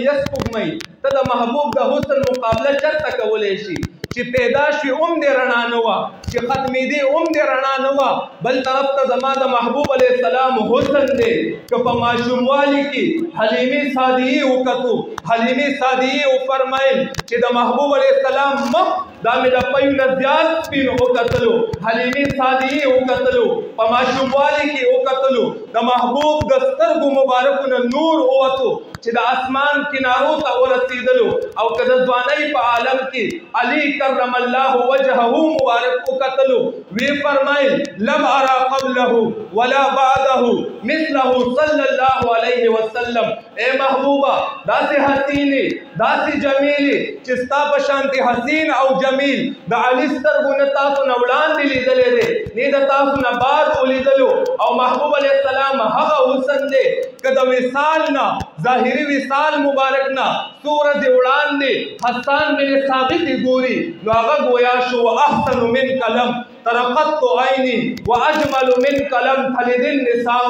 یسقمای ته د محبوب د حسن مقابله چرته کولی شي چې پیدا شي د رڼا نه وه چې ختمېدې د رڼا نه وه بل طرف ته زما د محبوب علیه السلام حسن دی که په ماشوموالي کې حلیمې سادیې وکتو حلیمې سادیې وفرمیل چې د محبوب علیه السلام مخ دا مې د پیو نه زیات سپین وکتلو حلیمې سادیې وکتلو په ماشوموالي کې وکتلو د محبوب د سترګو مبارکو نه نور ووتو چې د اسمان کنارو ته ورسېدلو او که د ځوانۍ په عالم کې علي کرم الله وجهه مبارک وکتلو وی فرمایل لم ارى قبله ولا بعده مثله صلی الله علیه وسلم اے محبوبه داسې حسینې داسې جمیلې چې ستا په شانتې حسین او جمیل د علي سترګو نه تاسو نه وړاندې لیدلی دی نه د تاسو نه بعد ولیدلو او محبوب علیه السلام هغه حسن دی که د وصال نه ظاهري وصال مبارک نه څو ورځې وړاندې حسان بن ثابت ګوري نو هغه گویا شو احسن من قلم ترقت عيني واجمل من قلم تلد النساء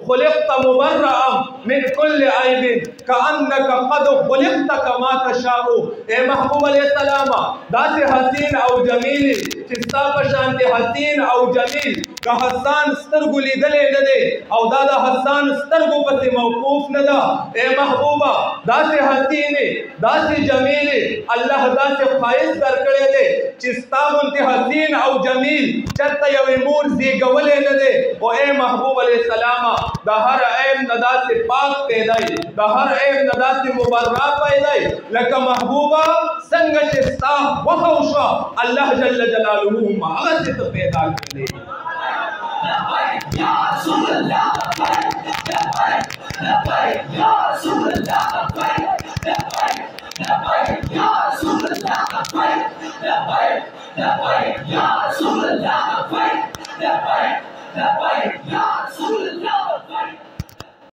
خلقت مبرئا من كل عيب كانك قد خلقت كما تشاء اے محبوب علیہ السلام داسې حسین او جمیل چې ستا په شانتې حسین او جمیل که حسان سترګو لیدلی نه دی او دا د حسان سترګو پسې موقوف نه ده اے محبوبه داسې حسینې داسې جمیلې الله داسې ښایست درکړی دی چې ستا غوندې حسین او جمیل چرته یوې مور زیږولی نه دی او اے محبوب علیه السلام د هر عیب نه داسې پاک پیدای د هر عیب نه داسې مبرا پیدای لکه محبوبه څنګه چې ستا خوښه وشوه الله جل جلاله هماغسې ته پیدا کړلی لبيك يا رسول الله لبيك لبيك لبيك يا رسول الله لبيك لبيك لبيك يا رسول الله لبيك لبيك لبيك يا رسول الله لبيك لبيك لبيك يا رسول الله